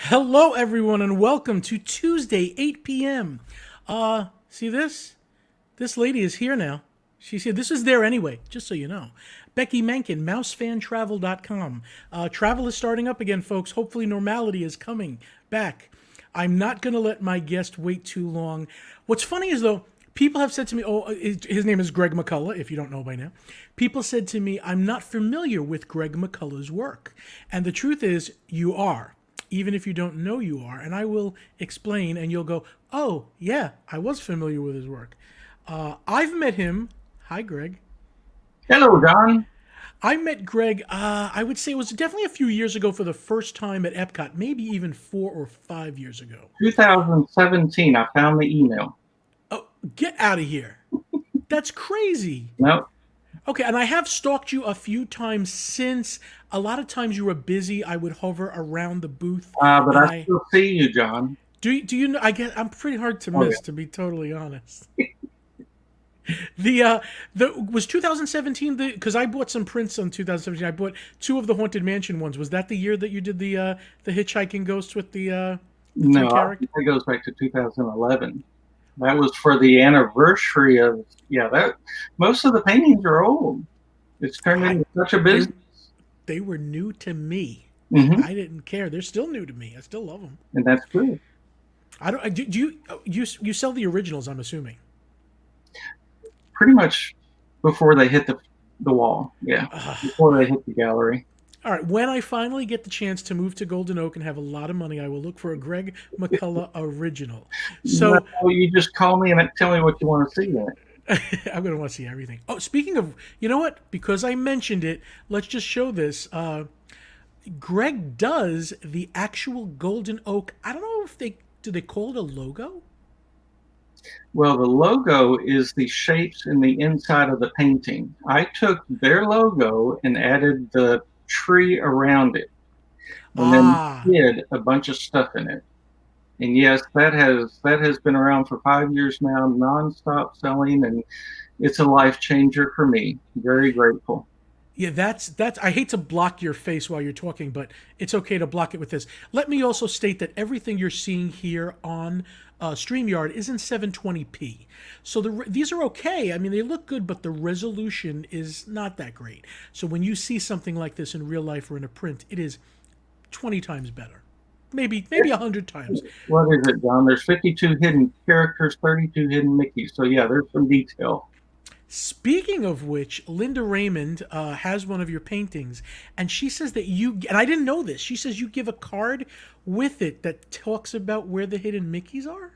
Hello, everyone, and welcome to Tuesday, 8 p.m. See this? This lady is here now. She's here. This is there anyway, just so you know. Becky Menken, mousefantravel.com. Travel is starting up again, folks. Hopefully, normality is coming back. I'm not going to let my guest wait too long. What's funny is, though, people have said to me, his name is Greg McCullough, if you don't know by now. People said to me, I'm not familiar with Greg McCullough's work. And the truth is, you are. Even if you don't know you are, and I will explain, and you'll go, oh, yeah, I was familiar with his work. I've met him. Hi, Greg. Hello, John. I met Greg, I would say it was definitely a few years ago for the first time at Epcot, maybe even 4 or 5 years ago. 2017, I found the email. Oh, get out of here. That's crazy. Nope. Okay, and I have stalked you a few times since. A lot of times you were busy. I would hover around the booth. But I still see you, John. Do you know? I'm pretty hard to miss, to be totally honest. The was 2017 because I bought some prints on 2017. I bought 2 of the Haunted Mansion ones. Was that the year that you did the hitchhiking ghost with the No, 3 I characters? think that goes back to 2011. That was for the anniversary of that. Most of the paintings are old. It's turned into such a business. They were new to me. Mm-hmm. I didn't care. They're still new to me. I still love them. And that's good. I don't. Do you sell the originals? I'm assuming. Pretty much before they hit the wall. Yeah, before they hit the gallery. All right. When I finally get the chance to move to Golden Oak and have a lot of money, I will look for a Greg McCullough original. So no, you just call me and tell me what you want to see in it. I'm going to want to see everything. Oh, speaking of, you know what? Because I mentioned it, let's just show this. Greg does the actual Golden Oak. I don't know if do they call it a logo? Well, the logo is the shapes in the inside of the painting. I took their logo and added the tree around it, and then hid a bunch of stuff in it. And yes, that has been around for 5 years now, nonstop selling, and it's a life changer for me. Very grateful. Yeah, that's. I hate to block your face while you're talking, but it's okay to block it with this. Let me also state that everything you're seeing here on StreamYard is in 720p. So these are okay. I mean, they look good, but the resolution is not that great. So when you see something like this in real life or in a print, it is 20 times better. Maybe 100 times. What is it, John? There's 52 hidden characters, 32 hidden Mickeys. So yeah, there's some detail. Speaking of which, Linda Raymond has one of your paintings, and she says that and I didn't know this, she says you give a card with it that talks about where the hidden Mickeys are?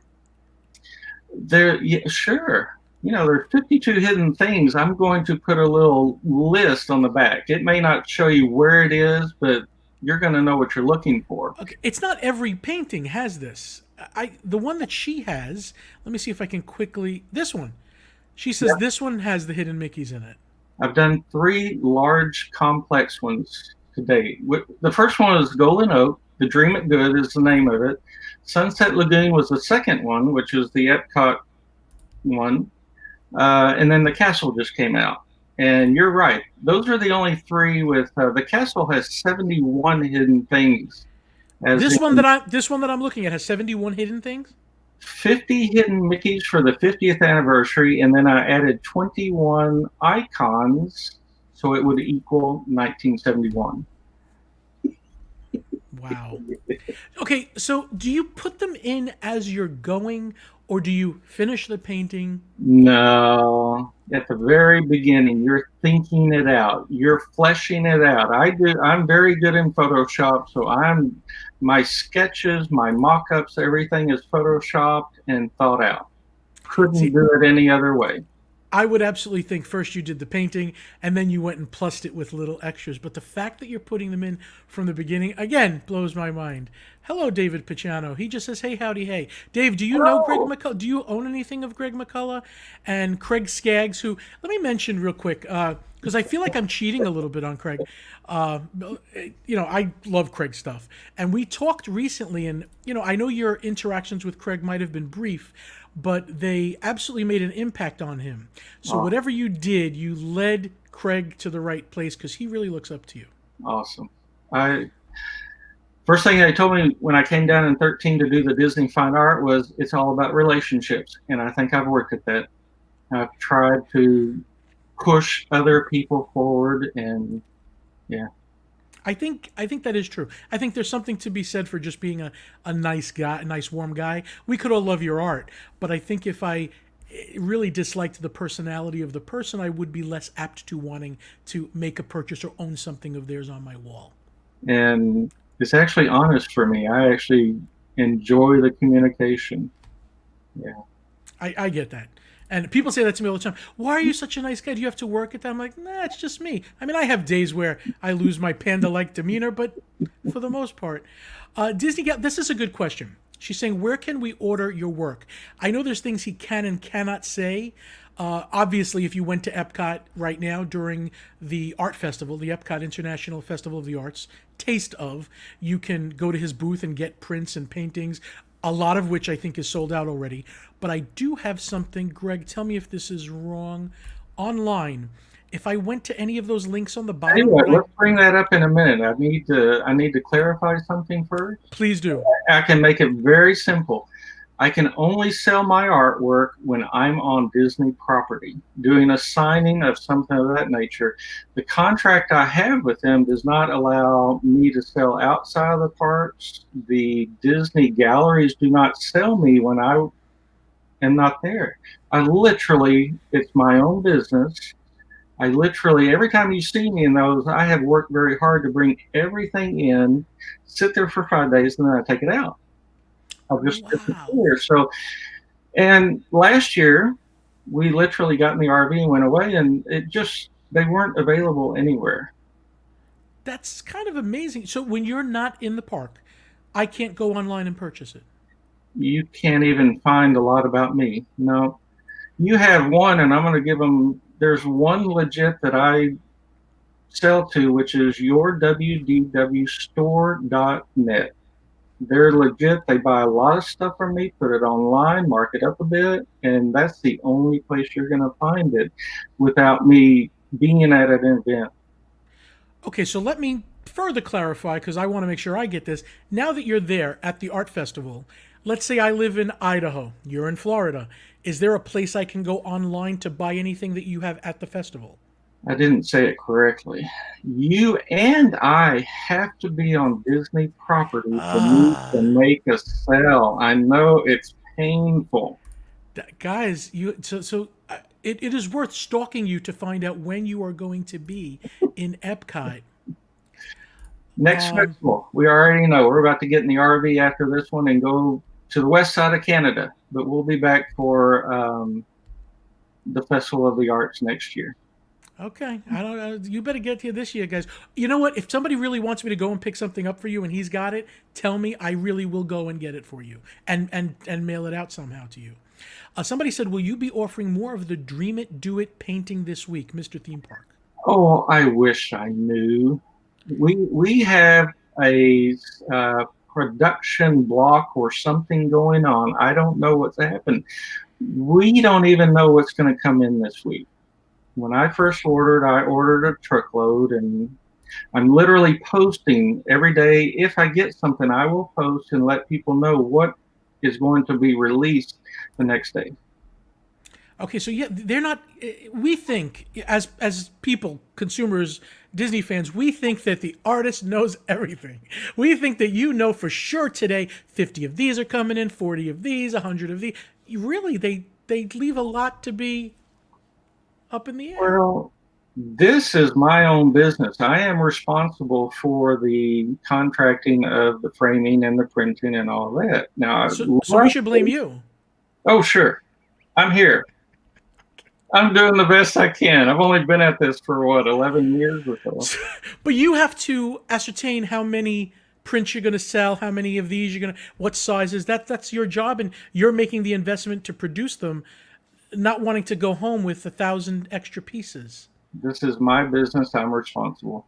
Yeah, sure. There's 52 hidden things. I'm going to put a little list on the back. It may not show you where it is, but you're going to know what you're looking for. Okay, it's not every painting has this. The one that she has, let me see if I can quickly, this one. She says this one has the hidden Mickeys in it. I've done 3 large, complex ones to date. The first one is Golden Oak. The Dream It Good is the name of it. Sunset Lagoon was the second one, which is the Epcot one. And then the castle just came out. And you're right. Those are the only 3 with the castle has 71 hidden things. This one that I'm looking at has 71 hidden things? 50 hidden Mickeys for the 50th anniversary, and then I added 21 icons, so it would equal 1971. Wow. Okay, so do you put them in as you're going, or do you finish the painting? No. At the very beginning, you're thinking it out. You're fleshing it out. I'm very good in Photoshop, so my sketches, my mock-ups, everything is Photoshopped and thought out. Couldn't do it any other way. I would absolutely think first you did the painting and then you went and plussed it with little extras. But the fact that you're putting them in from the beginning, again, blows my mind. Hello, David Picciano. He just says, hey, howdy, hey. Dave, do you know Greg McCullough? Do you own anything of Greg McCullough? And Craig Skaggs, who, let me mention real quick, because I feel like I'm cheating a little bit on Craig. I love Craig's stuff. And we talked recently, and, I know your interactions with Craig might have been brief, but they absolutely made an impact on him. So whatever you did, you led Craig to the right place because he really looks up to you. Awesome. First thing they told me when I came down in 13 to do the Disney Fine Art was it's all about relationships. And I think I've worked at that. I've tried to push other people forward, and yeah. I think that is true. I think there's something to be said for just being a nice guy, a nice warm guy. We could all love your art, but I think if I really disliked the personality of the person, I would be less apt to wanting to make a purchase or own something of theirs on my wall. And it's actually honest for me. I actually enjoy the communication. Yeah. I get that. And people say that to me all the time. Why are you such a nice guy? Do you have to work at that? I'm like, nah, it's just me. I mean, I have days where I lose my panda-like demeanor, but for the most part. Disney, this is a good question. She's saying, where can we order your work? I know there's things he can and cannot say. Obviously, if you went to Epcot right now during the art festival, the Epcot International Festival of the Arts, Taste of, you can go to his booth and get prints and paintings, a lot of which I think is sold out already. But I do have something, Greg, tell me if this is wrong, online. If I went to any of those links on the bottom, Anyway, let's bring that up in a minute. I need to clarify something first. please do. I can make it very simple. I can only sell my artwork when I'm on Disney property, doing a signing of something of that nature. The contract I have with them does not allow me to sell outside of the parks. The Disney galleries do not sell me when I am not there. It's my own business. I literally, every time you see me in those, I have worked very hard to bring everything in, sit there for 5 days, and then I take it out. I'll just disappear. So, and last year, we literally got in the RV and went away, and they weren't available anywhere. That's kind of amazing. So when you're not in the park, I can't go online and purchase it. You can't even find a lot about me. No, you have one, and I'm going to give them, there's one legit that I sell to, which is yourwdwstore.net. They're legit. They buy a lot of stuff from me, put it online, mark it up a bit, and that's the only place you're going to find it without me being at an event. Okay, so let me further clarify because I want to make sure I get this. Now that you're there at the art festival, let's say I live in Idaho, you're in Florida. Is there a place I can go online to buy anything that you have at the festival? I didn't say it correctly. You and I have to be on Disney property for me to make a sale. I know it's painful. Guys, it is worth stalking you to find out when you are going to be in Epcot. Next festival, we already know we're about to get in the RV after this one and go to the west side of Canada. But we'll be back for the Festival of the Arts next year. Okay, I don't know. You better get here this year, guys. You know what? If somebody really wants me to go and pick something up for you, and he's got it, tell me. I really will go and get it for you, and mail it out somehow to you. Somebody said, "Will you be offering more of the Dream It, Do It painting this week, Mr. Theme Park?" Oh, I wish I knew. We have a production block or something going on. I don't know what's happened. We don't even know what's going to come in this week. When I first ordered, I ordered a truckload, and I'm literally posting every day. If I get something, I will post and let people know what is going to be released the next day. Okay, so yeah, they're not. We think, as people, consumers, Disney fans, we think that the artist knows everything. We think that you know for sure today 50 of these are coming in, 40 of these, 100 of these. Really, they leave a lot to be up in the air. Well, this is my own business. I am responsible for the contracting of the framing and the printing and all that. Now, So we should blame you. Oh, sure. I'm here. I'm doing the best I can. I've only been at this for 11 years or so. But you have to ascertain how many prints you're going to sell, how many of these you're going to, what sizes. That's your job, and you're making the investment to produce them, not wanting to go home with 1,000 extra pieces. This is my business. I'm responsible.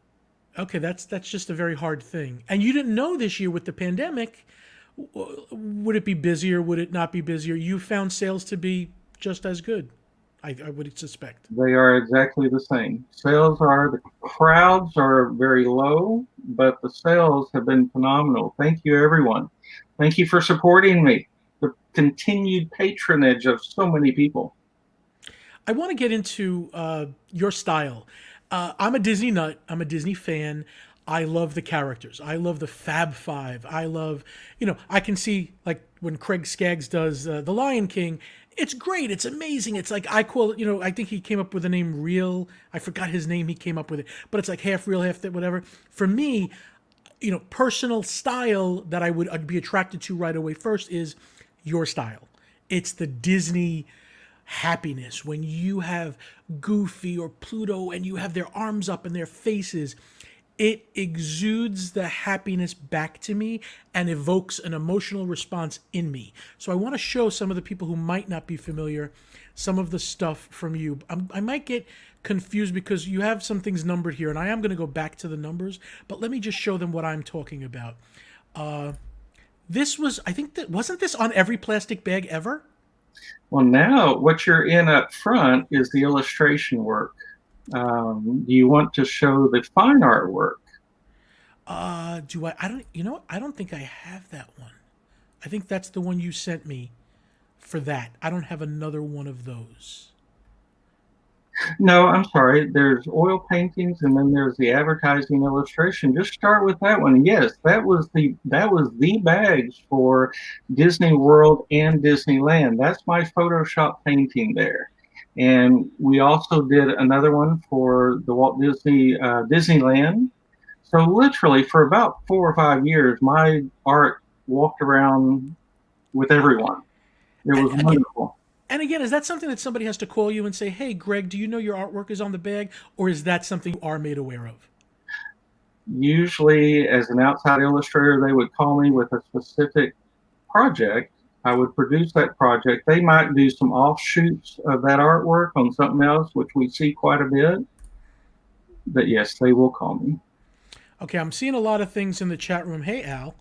Okay, that's just a very hard thing. And you didn't know this year with the pandemic, would it be busier? Would it not be busier? You found sales to be just as good, I would suspect. They are exactly the same. The crowds are very low, but the sales have been phenomenal. Thank you, everyone. Thank you for supporting me. The continued patronage of so many people. I want to get into your style. I'm a Disney nut. I'm a Disney fan. I love the characters. I love the Fab Five. I love, I can see like when Craig Skaggs does The Lion King. It's great. It's amazing. It's like I call it. I think he came up with the name Real. I forgot his name. He came up with it, but it's like half real, half that, whatever. For me, personal style that I'd be attracted to right away first is your style. It's the Disney happiness when you have Goofy or Pluto and you have their arms up and their faces. It exudes the happiness back to me and evokes an emotional response in me. So I want to show some of the people who might not be familiar some of the stuff from you. I might get confused because you have some things numbered here, and I am going to go back to the numbers, but let me just show them what I'm talking about. This was, I think that, wasn't this on every plastic bag ever? Well, now what you're in up front is the illustration work. Do you want to show the fine art work? Do I don't, I don't think I have that one. I think that's the one you sent me for that. I don't have another one of those. No, I'm sorry. There's oil paintings, and then there's the advertising illustration. Just start with that one. Yes, that was the bags for Disney World and Disneyland. That's my Photoshop painting there. And we also did another one for the Walt Disney Disneyland. So literally for about 4 or 5 years, my art walked around with everyone. It was wonderful. And again, is that something that somebody has to call you and say, "Hey, Greg, do you know your artwork is on the bag?" Or is that something you are made aware of? Usually, as an outside illustrator, they would call me with a specific project. I would produce that project. They might do some offshoots of that artwork on something else, which we see quite a bit. But yes, they will call me. Okay, I'm seeing a lot of things in the chat room. Hey, Al,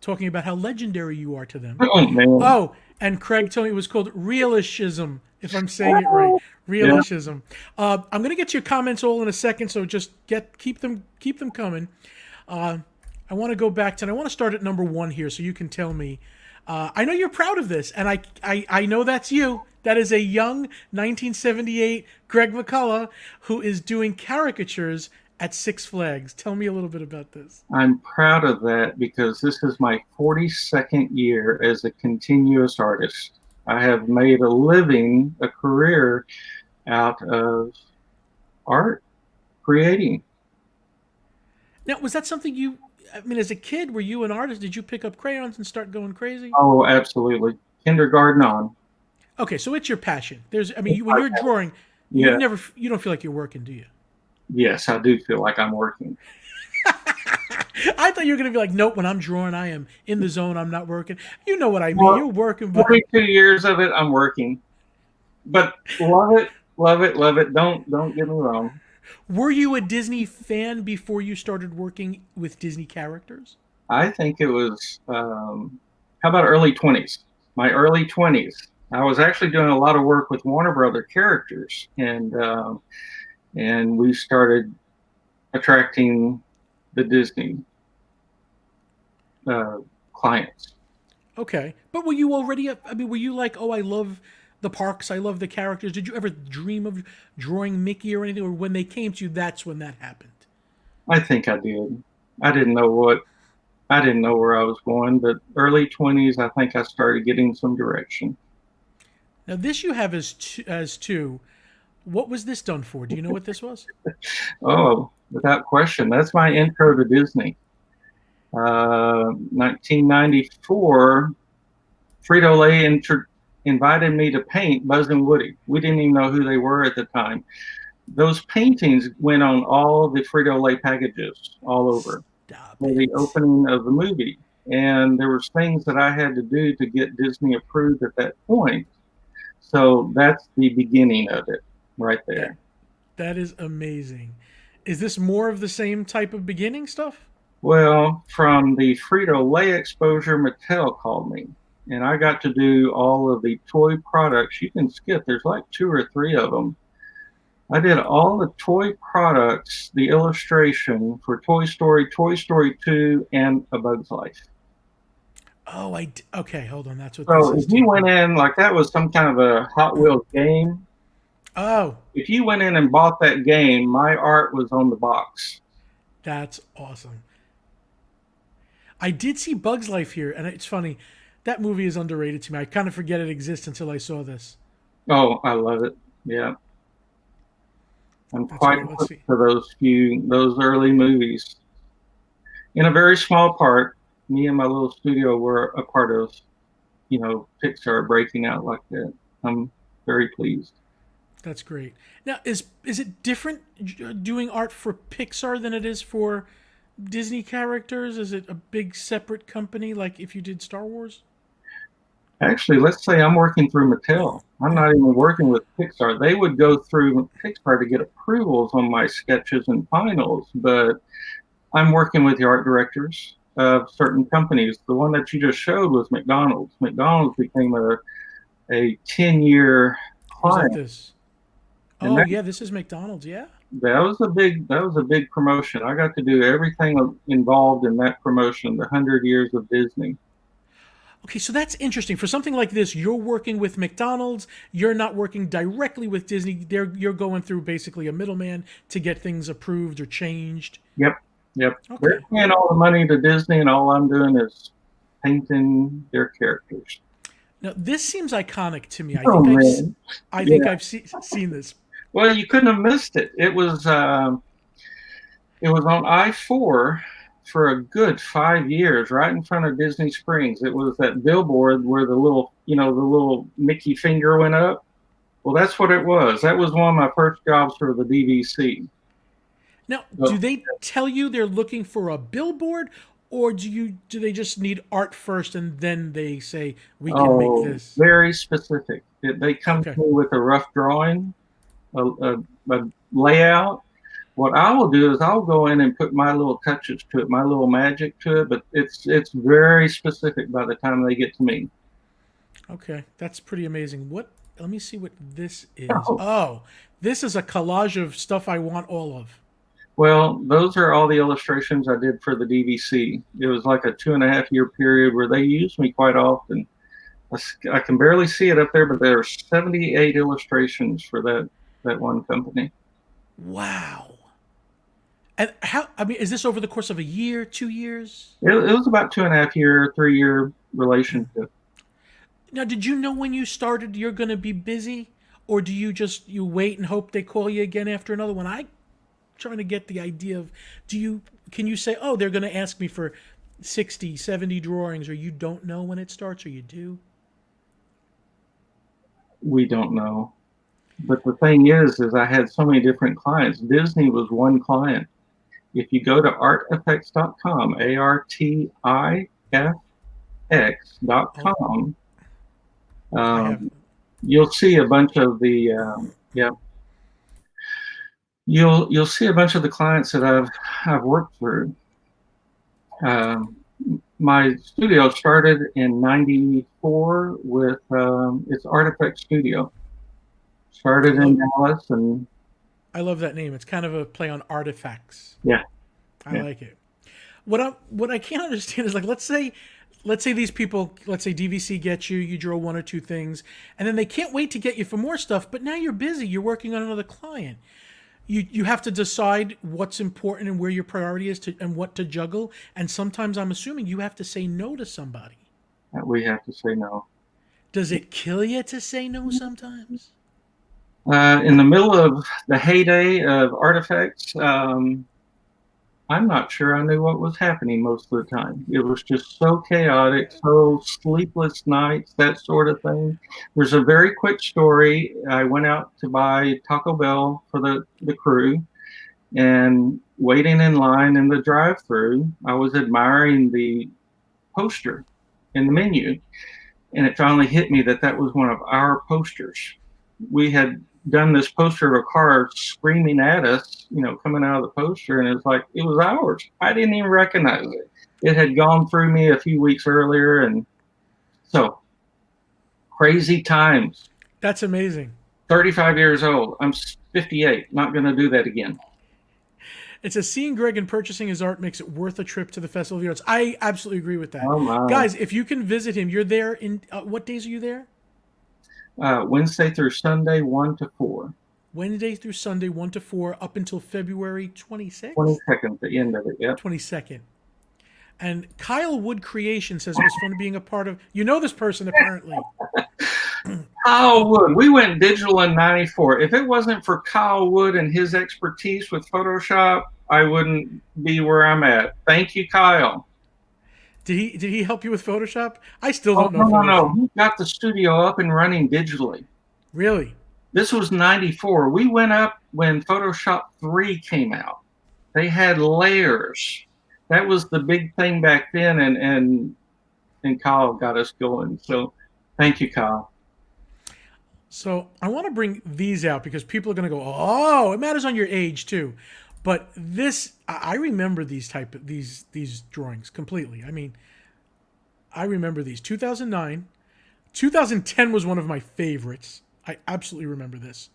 talking about how legendary you are to them. Oh, man. Oh, and Craig told me it was called realishism, if I'm saying it right. Realishism. I'm going to get your comments all in a second, so just keep them coming. I want to go back to, and I want to start at number one here, so you can tell me. I know you're proud of this, and I know that's you. That is a young 1978 Greg McCullough who is doing caricatures at Six Flags. Tell me a little bit about this. I'm proud of that because this is my 42nd year as a continuous artist. I have made a living, a career out of art, creating. Now, was that something as a kid, were you an artist? Did you pick up crayons and start going crazy? Oh, absolutely. Kindergarten on. Okay, so it's your passion. When you're drawing, Yeah. you don't feel like you're working, do you? Yes, I do feel like I'm working. I thought you were going to be like, nope, when I'm drawing, I am in the zone. I'm not working. You know what I mean. Well, You're working. But 42 years of it, I'm working. But love it, love it, love it. Don't get me wrong. Were you a Disney fan before you started working with Disney characters? I think it was, how about early 20s? My early 20s. I was actually doing a lot of work with Warner Brother characters, and we started attracting the Disney clients. Okay, but were you already? Were you like, oh, I love the parks, I love the characters? Did you ever dream of drawing Mickey or anything? Or when they came to you, that's when that happened? I think I did. I didn't know where I was going, but early 20s, I think I started getting some direction. Now, this you have as two. What was this done for? Do you know what this was? Oh, without question. That's my intro to Disney. 1994, Frito-Lay invited me to paint Buzz and Woody. We didn't even know who they were at the time. Those paintings went on all the Frito-Lay packages all over for the opening of the movie. And there was things that I had to do to get Disney approved at that point. So that's the beginning of it right there. That is amazing. Is this more of the same type of beginning stuff? Well, from the Frito-Lay exposure, Mattel called me. and I got to do all of the toy products. You can skip. There's like 2 or 3 of them. I did all the toy products, the illustration for Toy Story, Toy Story 2, and A Bug's Life. Oh, okay. Hold on. That's what this So if is you too. went in, like that was some kind of a Hot Wheels game. Oh, If you went in and bought that game, my art was on the box. that's awesome. I did see Bugs Life here, and it's funny. That movie is underrated to me. I kind of forget it exists until I saw this. Oh, I love it. Yeah. I'm That's quite great. Let's hooked see. to those early movies. In a very small part, me and my little studio were a part of, Pixar breaking out like that. I'm very pleased. That's great. Now, is it different doing art for Pixar than it is for Disney characters? Is it a big separate company like if you did Star Wars? Actually, let's say I'm working through Mattel. I'm not even working with Pixar. They would go through Pixar to get approvals on my sketches and finals, but I'm working with the art directors of certain companies. The one that you just showed was McDonald's. McDonald's became a 10-year Or is that client, this? and Oh yeah, this is McDonald's. Yeah. that was a big promotion. I got to do everything involved in that promotion, the 100 years of Disney. Okay, so that's interesting. For something like this, you're working with McDonald's. You're not working directly with Disney. You're going through basically a middleman to get things approved or changed. Yep, yep. They're Okay. paying all the money to Disney, and all I'm doing is painting their characters. Now this seems iconic to me. Oh man, I yeah. think I've seen this. Well, you couldn't have missed it. It was on I-4 for a good 5 years, right in front of Disney Springs. It was that billboard where the little Mickey finger went up. Well, that's what it was. That was one of my first jobs for the DVC. Now, do So, they tell you they're looking for a billboard, or do they just need art first and then they say we can make oh, this? very specific. They come to Okay. me with a rough drawing, a layout. What I will do is I'll go in and put my little touches to it, my little magic to it, but it's very specific by the time they get to me. Okay, that's pretty amazing. What? Let me see what this is. Oh, Oh, this is a collage of stuff I want all of. well, those are all the illustrations I did for the DVC. It was like a 2.5 year period where they used me quite often. I can barely see it up there, but there are 78 illustrations for that one company. Wow. And how? I mean, is this over the course of a year, 2 years? It was about 2.5 year, 3 year relationship. Now, did you know when you started you're going to be busy, or do you wait and hope they call you again after another one? I trying to get the idea of can you say, oh, they're going to ask me for 60, 70 drawings, or you don't know when it starts, or you do? We don't know. But the thing is I had so many different clients. Disney was one client. If you go to artifx.com, Oh, artifx.com, I have. you'll see a bunch of the yeah, you'll see a bunch of the clients that I've worked through. Um, my studio started in '94 with it's Artifacts Studio. I Started in love Dallas, and I love that name. It's kind of a play on artifacts. yeah, I yeah. like it. What I can't understand is like let's say these people, let's say DVC gets you, you draw one or two things, and then they can't wait to get you for more stuff, but now you're busy, you're working on another client. You have to decide what's important and where your priority is and what to juggle, and sometimes I'm assuming you have to say no to somebody. We have to say no. Does it kill you to say no sometimes? In the middle of the heyday of Artifacts, I'm not sure I knew what was happening most of the time. It was just so chaotic, so sleepless nights, that sort of thing. There's a very quick story. I went out to buy Taco Bell for the crew, and waiting in line in the drive-through, I was admiring the poster in the menu, and it finally hit me that that was one of our posters. We had done this poster of a car screaming at us, coming out of the poster, and it's like it was ours. I didn't even recognize it. It had gone through me a few weeks earlier, and So crazy times. That's amazing. 35 years old. I'm 58. Not going to do that again. It says seeing Greg and purchasing his art makes it worth a trip to the Festival of the Arts. I absolutely agree with that. Oh my. Guys, if you can visit him, you're there in what days are you there? Wednesday through Sunday, 1 to 4. Wednesday through Sunday, 1 to 4, up until February 26th? 22nd, the end of it. Yep. 22nd. And Kyle Wood Creation says it was fun being a part of. You know this person, apparently. Kyle Wood. We went digital in '94. If it wasn't for Kyle Wood and his expertise with Photoshop, I wouldn't be where I'm at. Thank you, Kyle. Did he help you with Photoshop? I still don't know. No. He got the studio up and running digitally. Really? This was '94. We went up when Photoshop 3 came out. They had layers. That was the big thing back then, and Kyle got us going. So thank you, Kyle. So I want to bring these out because people are going to go, oh, it matters on your age too. But this, I remember these these drawings completely. I mean, I remember these. 2009, 2010 was one of my favorites. I absolutely remember this.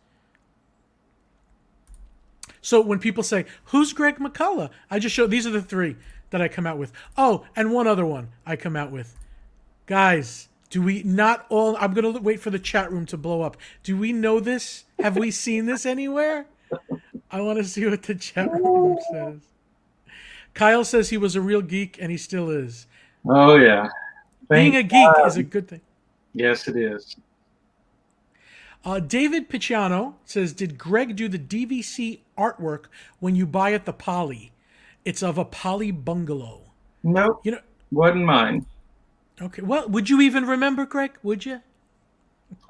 So when people say, who's Greg McCullough? I just show, these are the three that I come out with. Oh, and one other one I come out with. Guys, do we not all, I'm going to wait for the chat room to blow up. Do we know this? Have we seen this anywhere? I want to see what the chat room says. Kyle says he was a real geek, and he still is. Oh, yeah. Being a geek is a good thing. Yes, it is. David Picciano says, did Greg do the DVC artwork when you buy at the Poly? It's of a Poly bungalow. Nope. You know, wasn't mine. Okay. Well, would you even remember, Greg? Would you?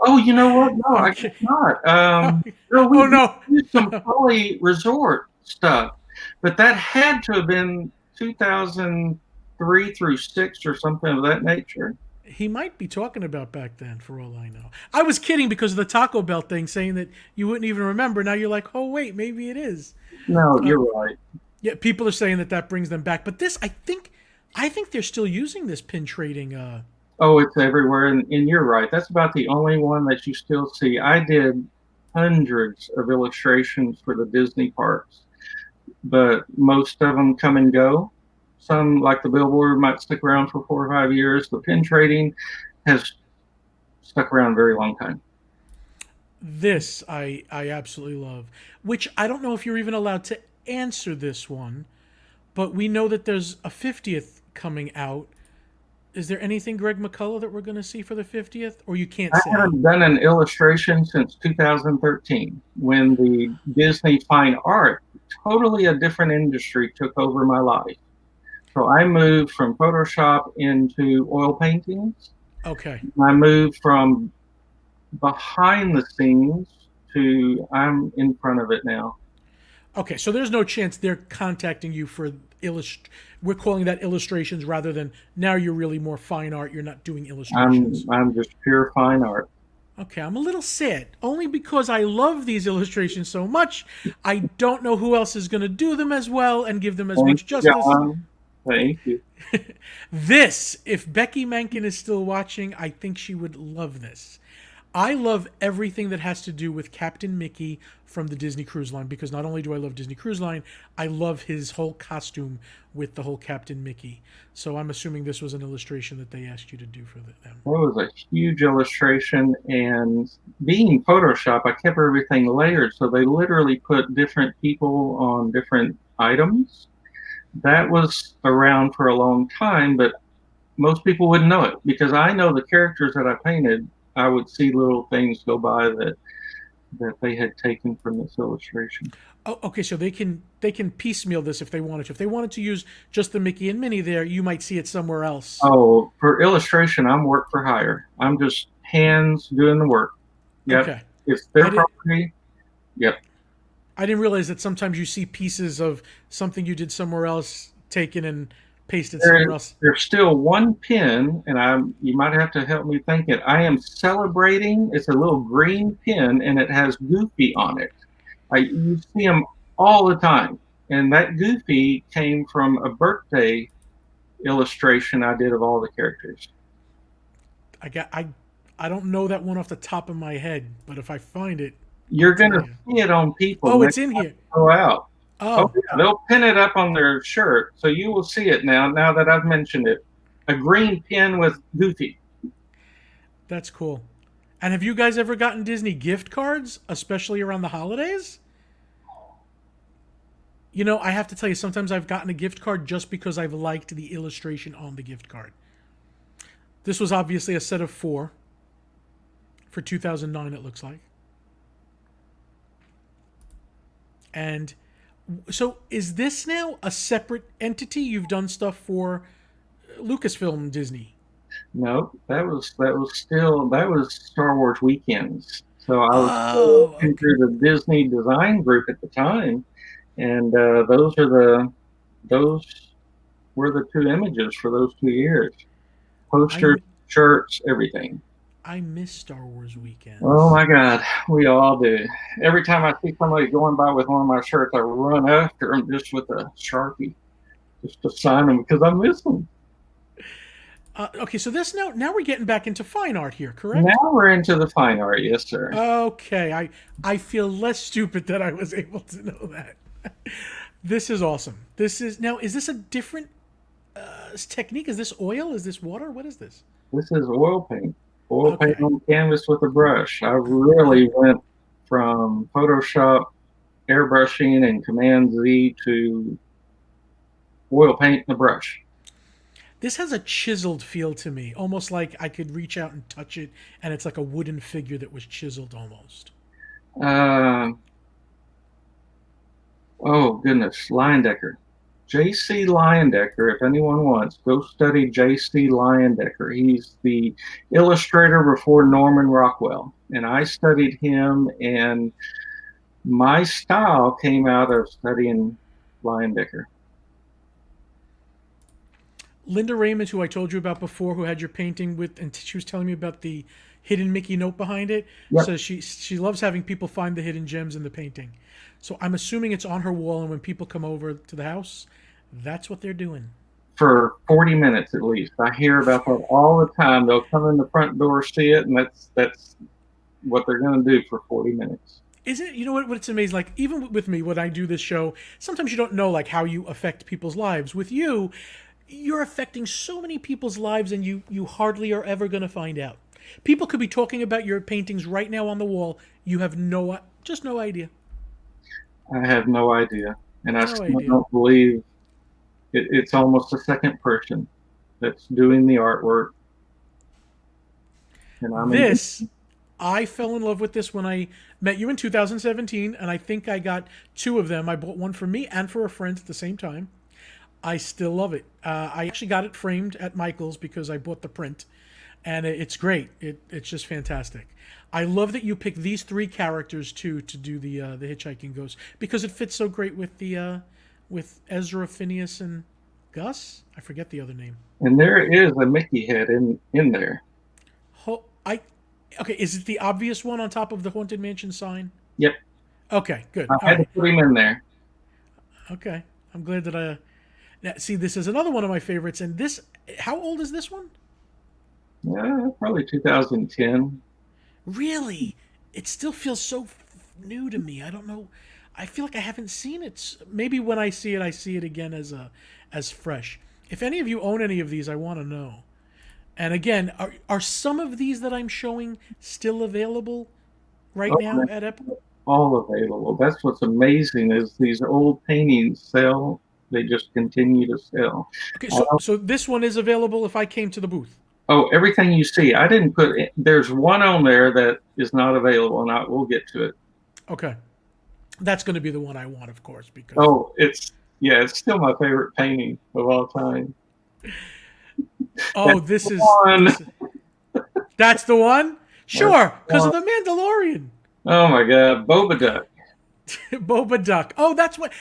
Oh, you know what? No, I could not. We did some Poly Resort stuff, but that had to have been 2003 through 6 or something of that nature. He might be talking about back then, for all I know. I was kidding because of the Taco Bell thing, saying that you wouldn't even remember. Now you're like, oh, wait, maybe it is. No, you're right. Yeah, people are saying that brings them back. But this, I think they're still using this pin trading. Oh, it's everywhere. And you're right. That's about the only one that you still see. I did hundreds of illustrations for the Disney parks, but most of them come and go. Some, like the billboard, might stick around for 4 or 5 years. The pin trading has stuck around a very long time. This I absolutely love, which I don't know if you're even allowed to answer this one, but we know that there's a 50th coming out. Is there anything, Greg McCullough, that we're going to see for the 50th? Or you can't say? I haven't done an illustration since 2013 when the Disney Fine Art, totally a different industry, took over my life. So I moved from Photoshop into oil paintings. Okay. I moved from behind the scenes to I'm in front of it now. Okay, so there's no chance they're contacting you for we're calling that illustrations rather than now you're really more fine art. You're not doing illustrations. I'm just pure fine art. Okay, I'm a little sad, only because I love these illustrations so much. I don't know who else is going to do them as well and give them as much justice. John. Thank you. This, if Becky Mencken is still watching, I think she would love this. I love everything that has to do with Captain Mickey from the Disney Cruise Line, because not only do I love Disney Cruise Line, I love his whole costume with the whole Captain Mickey. So I'm assuming this was an illustration that they asked you to do for them. That was a huge illustration, and being Photoshop, I kept everything layered, so they literally put different people on different items. That was around for a long time, but most people wouldn't know it, because I know the characters that I painted. I would see little things go by that they had taken from this illustration. Oh, okay, so they can piecemeal this if they wanted to. If they wanted to use just the Mickey and Minnie there, you might see it somewhere else. Oh, for illustration, I'm work for hire. I'm just hands doing the work. Yep. Okay. It's their property. Yep. I didn't realize that sometimes you see pieces of something you did somewhere else taken and pasted somewhere else. There's still one pin, and you might have to help me think it. I am celebrating. It's a little green pin, and it has Goofy on it. You see him all the time, and that Goofy came from a birthday illustration I did of all the characters. I don't know that one off the top of my head, but if I find it, I'll You're tell gonna you. see it on people Oh, next it's in time here. you go out. Oh Oh, yeah, they'll pin it up on their shirt, so you will see it now. Now that I've mentioned it, a green pin with Goofy. that's cool. And have you guys ever gotten Disney gift cards, especially around the holidays? You know, I have to tell you, sometimes I've gotten a gift card just because I've liked the illustration on the gift card. This was obviously a set of four for 2009, it looks like. And so is this now a separate entity? You've done stuff for Lucasfilm Disney. No, that was Star Wars weekends. So I was still Oh, working okay. through the Disney Design Group at the time, and those were the two images for those 2 years. Posters, I shirts, everything. I miss Star Wars Oh weekends. my God, we all do. Every time I see somebody going by with one of my shirts, I run after them just with a Sharpie, just to sign them because I miss them. Okay, so this now we're getting back into fine art here, correct? Now we're into the fine art, yes, sir. Okay, I feel less stupid that I was able to know that. This is awesome. Is this a different technique? Is this oil? Is this water? What is this? This is oil paint Okay. on canvas with a brush. I really went from Photoshop, airbrushing, and Command Z to oil paint and a brush. This has a chiseled feel to me, almost like I could reach out and touch it, and it's like a wooden figure that was chiseled almost. Uh, oh goodness, Leyendecker. J.C. Leyendecker, if anyone wants, go study J.C. Leyendecker. He's the illustrator before Norman Rockwell. And I studied him, and my style came out of studying Leyendecker. Linda Raymond, who I told you about before, who had your painting with, and she was telling me about the hidden Mickey note behind it. Yep. So she loves having people find the hidden gems in the painting. So I'm assuming it's on her wall, and when people come over to the house, that's what they're doing. For 40 minutes at least. I hear about that all the time. They'll come in the front door, see it, and that's what they're going to do for 40 minutes. Isn't it? You know what? What's amazing? Like even with me, when I do this show, sometimes you don't know like how you affect people's lives. With you, you're affecting so many people's lives, and you hardly are ever going to find out. People could be talking about your paintings right now on the wall. You have no idea. I have no idea. And I No still idea. don't believe it's almost a second person that's doing the artwork. And I'm in. This, I fell in love with this when I met you in 2017, and I think I got two of them. I bought one for me and for a friend at the same time. I still love it. I actually got it framed at Michael's because I bought the print, and it's great. It's just fantastic. I love that you picked these three characters too to do the hitchhiking ghost because it fits so great with the with Ezra, Phineas, and Gus. I forget the other name. And there is a Mickey head in there. I okay. Is it the obvious one on top of the Haunted Mansion sign? Yep. Okay, good. I All had to right. put him in there. Okay, I'm glad that I. Now, see, this is another one of my favorites, and this. How old is this one? Yeah, probably 2010. Really, it still feels so new to me. I don't know. I feel like I haven't seen it. Maybe when I see it again as fresh. If any of you own any of these, I want to know. And again, are some of these that I'm showing still available right Oh, now man, at Ep? all available. That's what's amazing is these old paintings sell. They just continue to sell. Okay, I so this one is available if I came to the booth. Oh, everything you see. I didn't put it. There's one on there that is not available, and we'll get to it. Okay, that's going to be the one I want, of course, because Oh, it's still my favorite painting of all time. oh, That's this the is one. this. That's the one. That's Sure, the because one. of the Mandalorian. Oh my God, Boba Duck. Boba Duck. Oh, that's what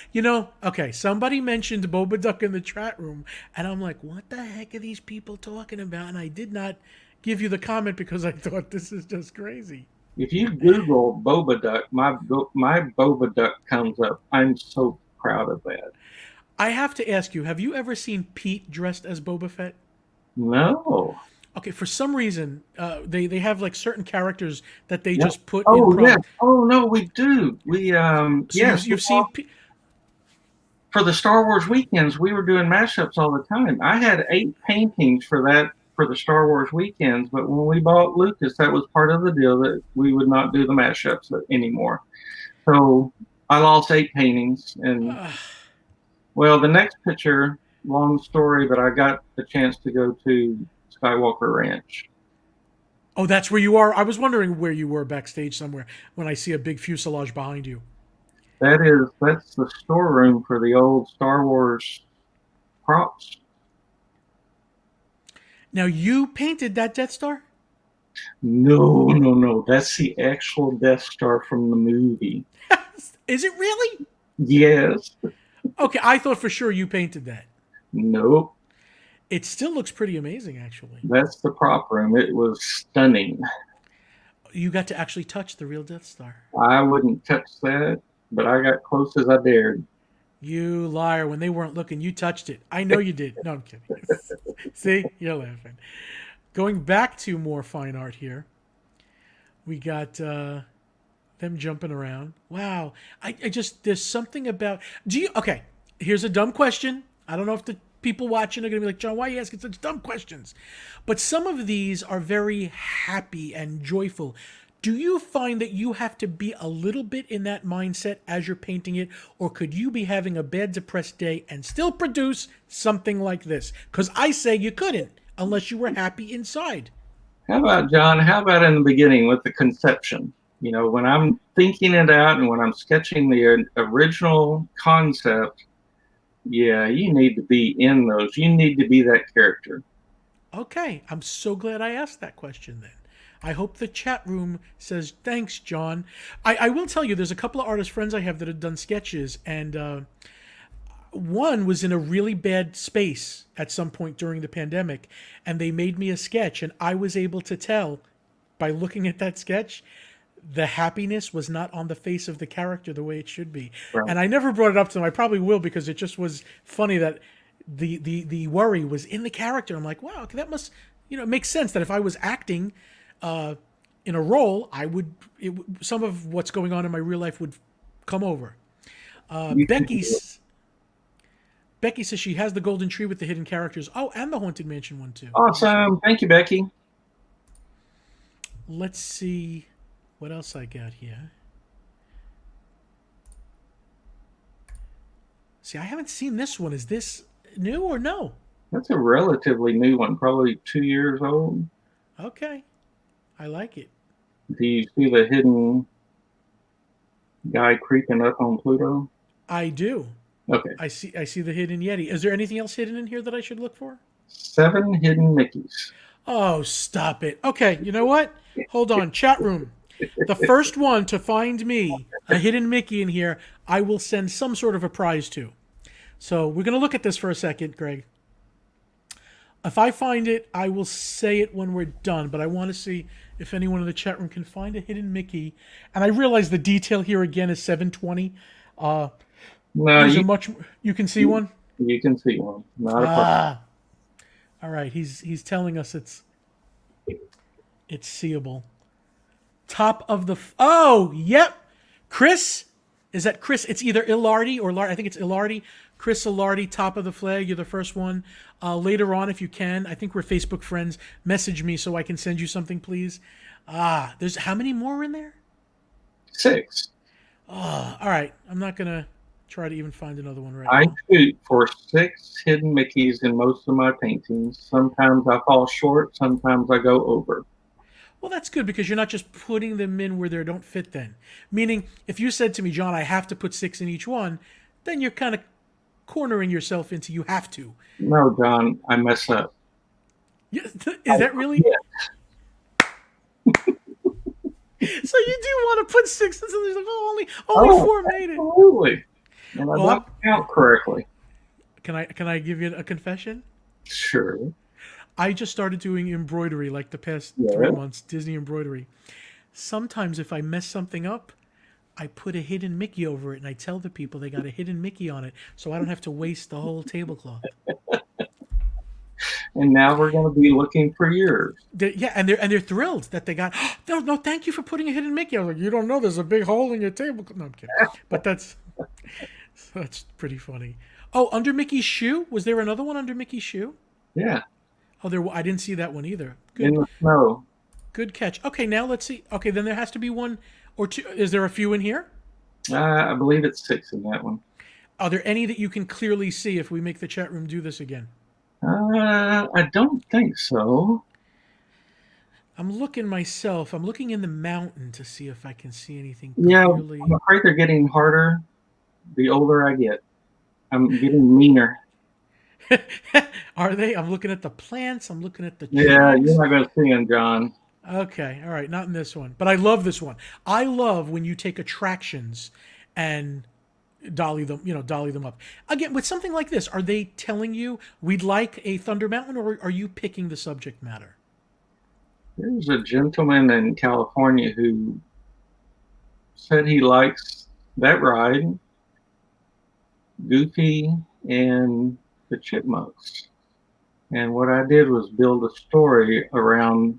Okay, somebody mentioned Boba Duck in the chat room, and I'm like, what the heck are these people talking about? And I did not give you the comment because I thought this is just crazy. If you Google Boba Duck, my Boba Duck comes up. I'm so proud of that. I have to ask you, have you ever seen Pete dressed as Boba Fett? No. Okay, for some reason, they have like certain characters that they Yep. just put in Oh yeah. product. Oh no, we do. We So yes. you've seen For the Star Wars weekends, we were doing mashups all the time. I had 8 paintings for the Star Wars weekends, but when we bought Lucas, that was part of the deal that we would not do the mashups anymore. So I lost 8 paintings, and well, the next picture, long story, but I got the chance to go to Skywalker Ranch. Oh, that's where you are. I was wondering where you were backstage somewhere when I see a big fuselage behind you. That's the storeroom for the old Star Wars props. Now you painted that Death Star? No, no, no. That's the actual Death Star from the movie. Is it really? Yes. Okay, I thought for sure you painted that. Nope. It still looks pretty amazing, actually. That's the prop room. It was stunning. You got to actually touch the real Death Star. I wouldn't touch that, but I got close as I dared. You liar. When they weren't looking, you touched it. I know you did. No, I'm kidding. See? You're laughing. Going back to more fine art here, we got them jumping around. Wow. I just, there's something about, okay, here's a dumb question. I don't know if the people watching are going to be like, John, why are you asking such dumb questions? But some of these are very happy and joyful. Do you find that you have to be a little bit in that mindset as you're painting it, or could you be having a bad, depressed day and still produce something like this? Because I say you couldn't unless you were happy inside. How about, John? How about in the beginning with the conception? You know, when I'm thinking it out and when I'm sketching the original concept, yeah, you need to be in those. You need to be that character. Okay, I'm so glad I asked that question then. I hope the chat room says thanks, John. I will tell you, there's a couple of artist friends I have that have done sketches, and one was in a really bad space at some point during the pandemic, and they made me a sketch, and I was able to tell by looking at that sketch the happiness was not on the face of the character the way it should be. Right. And I never brought it up to them. I probably will, because it just was funny that the worry was in the character. I'm like, wow, that must, it makes sense that if I was acting in a role, some of what's going on in my real life would come over. Becky says she has the golden tree with the hidden characters. Oh, and the Haunted Mansion one too. Awesome. Thank you, Becky. Let's see what else I got here. See, I haven't seen this one. Is this new or no? That's a relatively new one, probably 2 years old. Okay. I like it. Do you see the hidden guy creeping up on Pluto? I do. Okay. I see the hidden Yeti. Is there anything else hidden in here that I should look for? 7 hidden Mickeys. Oh, stop it. Okay, you know what? Hold on. Chat room. The first one to find me a hidden Mickey in here, I will send some sort of a prize to. So we're going to look at this for a second, Greg. If I find it, I will say it when we're done, but I want to see if anyone in the chat room can find a hidden Mickey. And I realize the detail here again is 720. No, you can see one? You can see one. Not a problem. All right, he's telling us it's seeable. Top of the yep. Chris, is that Chris? It's either Ilardi or I think it's Ilardi. Chris Ilardi, top of the flag. You're the first one. Later on, if you can, I think we're Facebook friends. Message me so I can send you something, please. There's how many more in there? 6. All right. I'm not gonna try to even find another one I now. shoot for 6 hidden Mickeys in most of my paintings. Sometimes I fall short. Sometimes I go over. Well, that's good, because you're not just putting them in where they don't fit then. Meaning, if you said to me, John, I have to put 6 in each one, then you're kind of cornering yourself into you have to. No, John, I mess up. Is that really? Yeah. So you do want to put 6 in, so there's only 4 made it. Absolutely. And I don't count correctly. Can I give you a confession? Sure. I just started doing embroidery like the past 3 months, Disney embroidery. Sometimes if I mess something up, I put a hidden Mickey over it, and I tell the people they got a hidden Mickey on it, so I don't have to waste the whole tablecloth. And now we're going to be looking for yours. Yeah, and they're thrilled that they got. No, no, thank you for putting a hidden Mickey. I was like, you don't know, there's a big hole in your table. No, I'm kidding, but that's pretty funny. Oh, under Mickey's shoe, was there another one under Mickey's shoe? Yeah, Oh, there. I didn't see that one either. in Good, the snow. good catch. Okay, now let's see. Okay, then there has to be one or two. Is there a few in here? I believe it's 6 in that one. Are there any that you can clearly see if we make the chat room do this again? I don't think so. I'm looking myself. I'm looking in the mountain to see if I can see anything Yeah, clearly. I'm afraid they're getting harder the older I get. I'm getting meaner. Are they? I'm looking at the plants. I'm looking at the Yeah, tracks. you're not going to see them, John. Okay, all right, not in this one, but I love this one. I love when you take attractions and dolly them up. Again, with something like this, are they telling you we'd like a Thunder Mountain, or are you picking the subject matter? There's a gentleman in California who said he likes that ride, Goofy, and the Chipmunks. And what I did was build a story around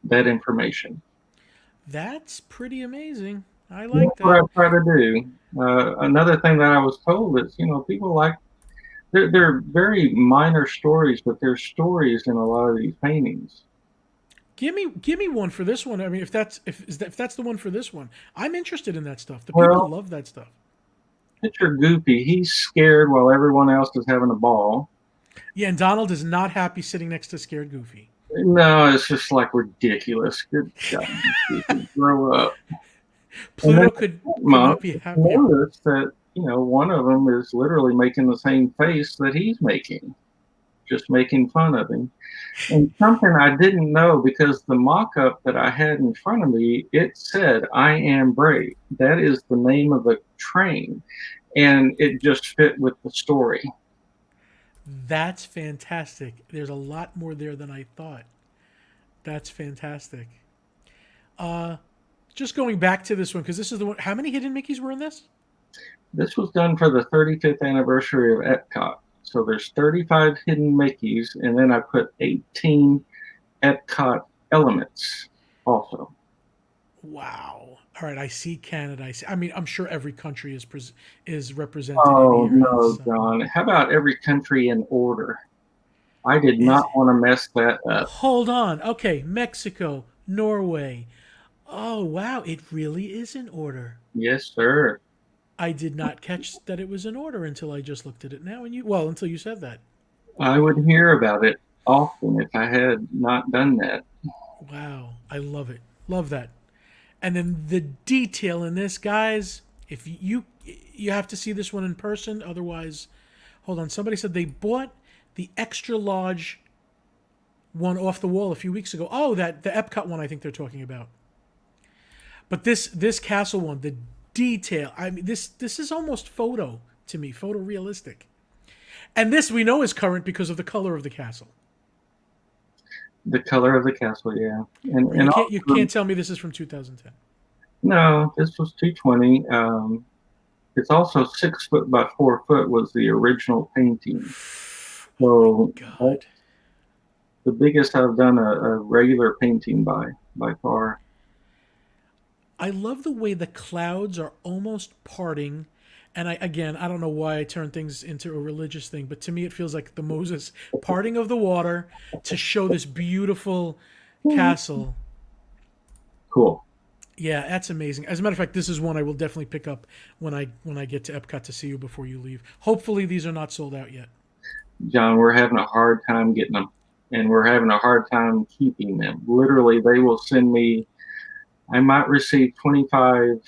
that information. That's pretty amazing. I That's like what I that. try to do. Another thing that I was told is, people like they're very minor stories, but there's stories in a lot of these paintings. Give me one for this one. I mean, if that's the one for this one, I'm interested in that stuff. The people Well, love that stuff. picture Goofy. He's scared while everyone else is having a ball. Yeah, and Donald is not happy sitting next to scared Goofy. No, it's just like ridiculous. Good God, Goofy, grow up. And then Pluto the could not chipmunk be happier. noticed that one of them is literally making the same face that he's making, just making fun of him. And something I didn't know, because the mock-up that I had in front of me, it said, "I am brave." That is the name of the train, and it just fit with the story. That's fantastic. There's a lot more there than I thought. That's fantastic. Uh, just going back to this one because this is the one. How many hidden Mickeys were in this? This was done for the 35th anniversary of Epcot. So there's 35 hidden Mickeys, and then I put 18 Epcot elements also. Wow. All right, I see Canada. I mean, I'm sure every country is represented Oh, in here. no, John. How about every country in order? I did Is not want to mess that up. hold on. Okay, Mexico, Norway. Oh wow, it really is in order. Yes, sir. I did not catch that it was in order until I just looked at it now, and until you said that. I would hear about it often if I had not done that. Wow, I love it. Love that. And then the detail in this, guys. If you have to see this one in person, otherwise, hold on. Somebody said they bought the extra large one off the wall a few weeks ago. Oh, that the Epcot one I think they're talking about. But this castle one, the detail. I mean, this is almost photo to me, photorealistic. And this we know is current because of the color of the castle. The color of the castle, yeah. Right, you can't tell me this is from 2010. No, this was 220. It's also 6 foot by 4 foot was the original painting. So God. the biggest I've done a regular painting by far. I love the way the clouds are almost parting. And I don't know why I turn things into a religious thing, but to me it feels like the Moses parting of the water to show this beautiful castle. Cool. Yeah, that's amazing. As a matter of fact, this is one I will definitely pick up when I get to Epcot to see you before you leave. Hopefully these are not sold out yet. John, we're having a hard time getting them, and we're having a hard time keeping them. Literally, they will send me, I might receive 25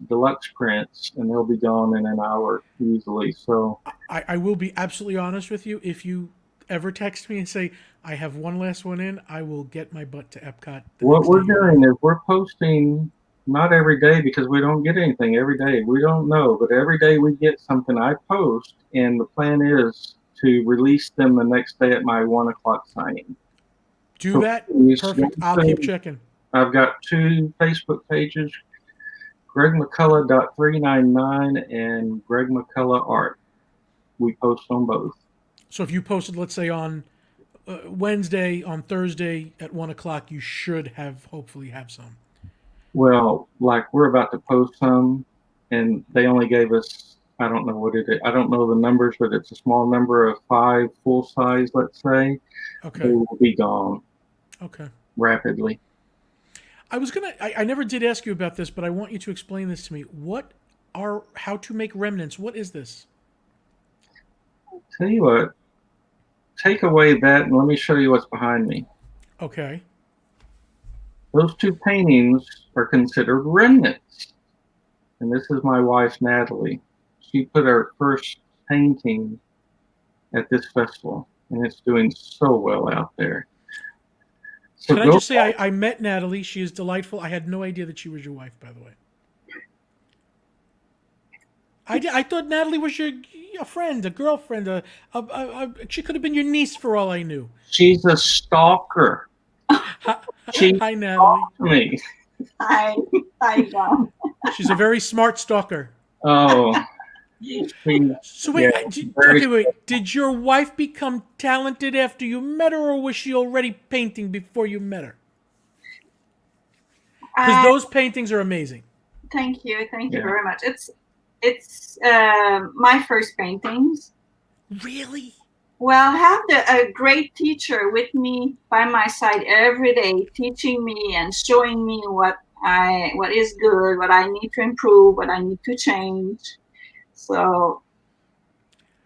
deluxe prints, and they'll be gone in an hour easily. So I will be absolutely honest with you. If you ever text me and say, I have one last one in, I will get my butt to Epcot. What we're doing is we're posting, not every day because we don't get anything every day. We don't know, but every day we get something, I post, and the plan is to release them the next day at my 1 o'clock signing. Do So that. please, Perfect. I'll keep checking. I've got 2 Facebook pages, Greg McCullough.399 and Greg McCullough Art. We post on both. So if you posted, let's say on Wednesday, on Thursday at 1 o'clock, you should hopefully have some. Well, like we're about to post some, and they only gave us, I don't know what it is. I don't know the numbers, but it's a small number of 5 full size, let's say. They Okay. will be gone Okay. rapidly. I never did ask you about this, but I want you to explain this to me. How to make remnants? What is this? Tell you what, take away that and let me show you what's behind me. Okay. Those 2 paintings are considered remnants. And this is my wife, Natalie. She put her first painting at this festival, and it's doing so well out there. So Can I just say I met Natalie. She is delightful. I had no idea that she was your wife, by the way. I thought Natalie was a friend, a girlfriend. She could have been your niece for all I knew. She's a stalker. She Hi, Natalie. stalked me. I know. She's a very smart stalker. Oh. So wait, very wait. Did your wife become talented after you met her, or was she already painting before you met her? Because those paintings are amazing. Thank you very much. It's my first paintings. Really? Well, I have a great teacher with me by my side every day, teaching me and showing me what is good, what I need to improve, what I need to change. So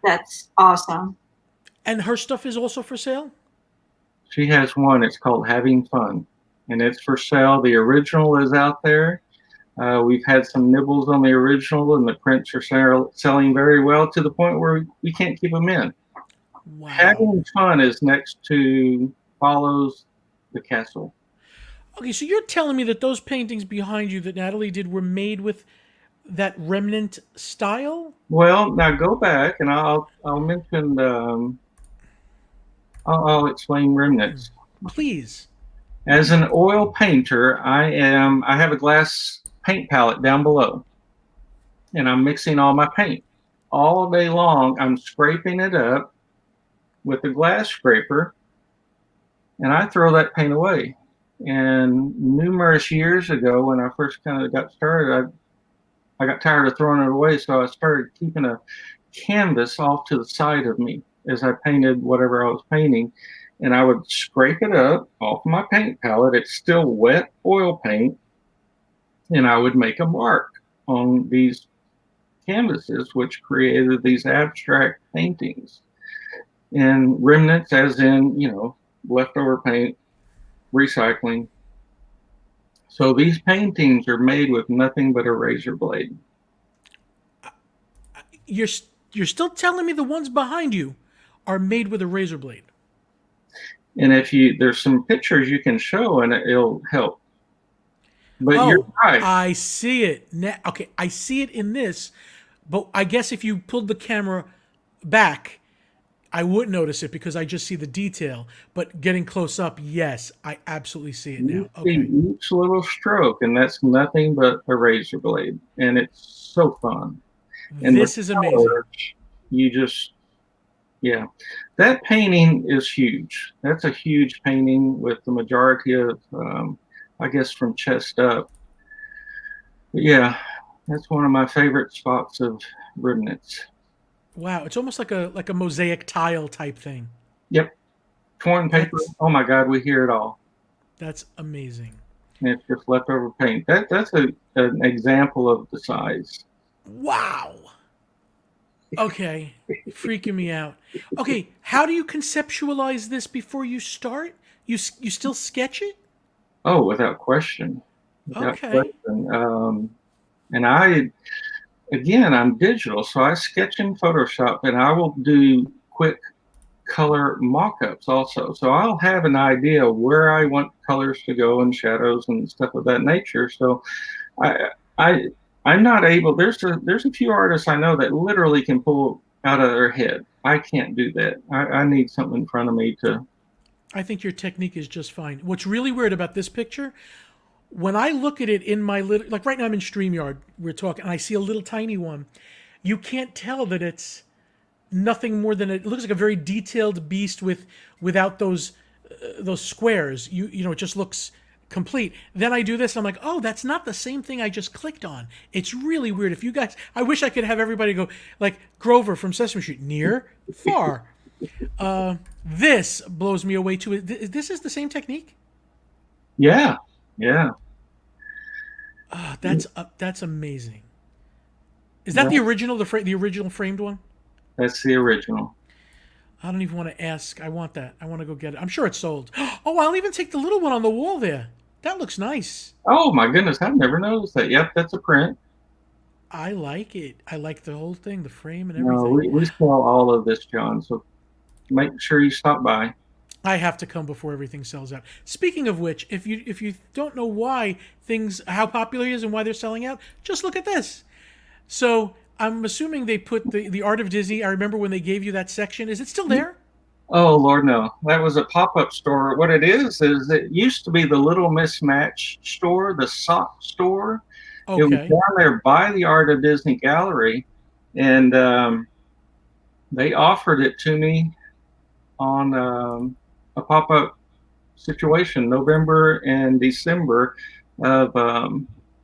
that's awesome. And her stuff is also for sale? She has one. It's called Having Fun, and it's for sale. The original is out there. We've had some nibbles on the original, and the prints are selling very well to the point where we can't keep them in. Wow. Having Fun is next to follows the castle. Okay, so you're telling me that those paintings behind you that Natalie did were made with that remnant style? Well, now go back, and I'll mention. I'll explain remnants. Please. As an oil painter, I have a glass paint palette down below, and I'm mixing all my paint. All day long, I'm scraping it up with a glass scraper, and I throw that paint away. And numerous years ago, when I first kind of got started, I got tired of throwing it away, so I started keeping a canvas off to the side of me as I painted whatever I was painting. And I would scrape it up off my paint palette. It's still wet oil paint. And I would make a mark on these canvases, which created these abstract paintings. And remnants, as in, leftover paint, recycling. So these paintings are made with nothing but a razor blade. You're still telling me the ones behind you are made with a razor blade? And there's some pictures you can show, and it'll help. But you're right. I see it. Okay, I see it in this, but I guess if you pulled the camera back, I would notice it because I just see the detail. But getting close up, yes, I absolutely see it now. Okay. Each little stroke, and that's nothing but a razor blade, and it's so fun. And this is amazing. That painting is huge. That's a huge painting with the majority of, I guess, from chest up. But yeah, that's one of my favorite spots of remnants. Wow, it's almost like a mosaic tile type thing. Yep. Torn paper. Oh my God, we hear it all. That's amazing. And it's just leftover paint. That's an example of the size. Wow. Okay, freaking me out. Okay, how do you conceptualize this before you start? You still sketch it? Oh, without question. And I'm digital, so I sketch in Photoshop, and I will do quick color mock-ups also. So I'll have an idea where I want colors to go and shadows and stuff of that nature. So I'm not able. There's a few artists I know that literally can pull out of their head. I can't do that. I need something in front of me to. I think your technique is just fine. What's really weird about this picture, when I look at it in my little, like right now I'm in StreamYard, we're talking, and I see a little tiny one. You can't tell that nothing more than it looks like a very detailed beast without those squares. You know, it just looks complete. Then I do this, I'm like, oh, that's not the same thing I just clicked on. It's really weird. If you guys, I wish I could have everybody go like Grover from Sesame Street, near, far. This blows me away too. This is the same technique. Yeah, yeah. That's amazing. Is that the original, the original framed one? That's the original. I don't even want to ask. I want that. I want to go get it. I'm sure it's sold. Oh, I'll even take the little one on the wall there. That looks nice. Oh my goodness, I've never noticed that. Yep, that's a print. I like it. I like the whole thing, the frame and No, everything. we sell all of this, John. So make sure you stop by. I have to come before everything sells out. Speaking of which, if you don't know why things how popular it is and why they're selling out, just look at this. So I'm assuming they put the Art of Disney. I remember when they gave you that section. Is it still there? Oh Lord, no. That was a pop-up store. What it is it used to be the Little Mismatch store, the sock store. It was Okay. down there by the Art of Disney Gallery, and they offered it to me on a pop-up situation, November and December of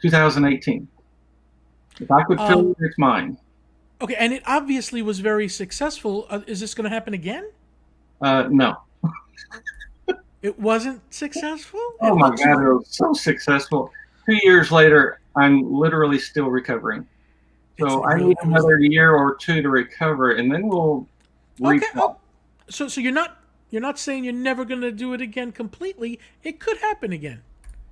2018. If I could fill it, it's mine. Okay, and it obviously was very successful. Is this going to happen again? No. It wasn't successful. Oh It my looks. God, it was so successful. 2 years later, I'm literally still recovering. So I need another year or two to recover, and then we'll Okay. recall. So you're not saying you're never going to do it again completely. It could happen again.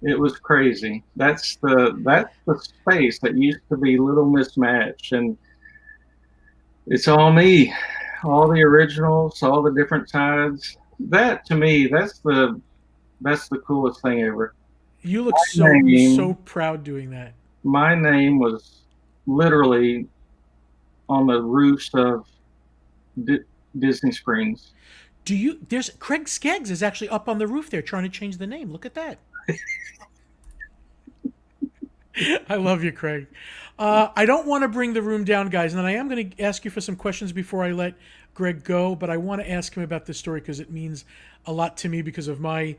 It was crazy. That's the space that used to be Little Mismatch, and it's all me, all the originals, all the different sides. That to me, that's the coolest thing ever. You look name- so proud doing that. My name was literally on the roofs of Disney Springs. There's Craig Skaggs is actually up on the roof there trying to change the name. Look at that. I love you, Craig. I don't want to bring the room down, guys, and I am going to ask you for some questions before I let Greg go, but I want to ask him about this story because it means a lot to me because of my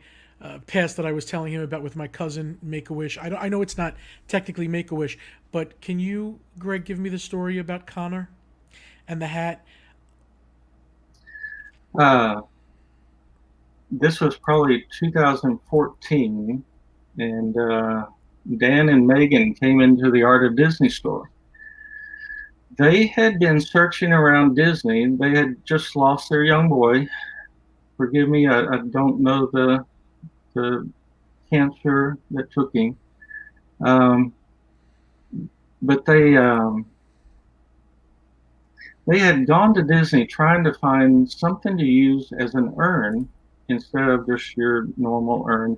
past that I was telling him about with my cousin Make-A-Wish. I know it's not technically Make-A-Wish, but can you, Greg, give me the story about Connor and the hat? This was probably 2014, and Dan and Megan came into the Art of Disney store. They had been searching around Disney. They had just lost their young boy. Forgive me, I don't know the cancer that took him. But they had gone to Disney trying to find something to use as an urn instead of just your normal urn.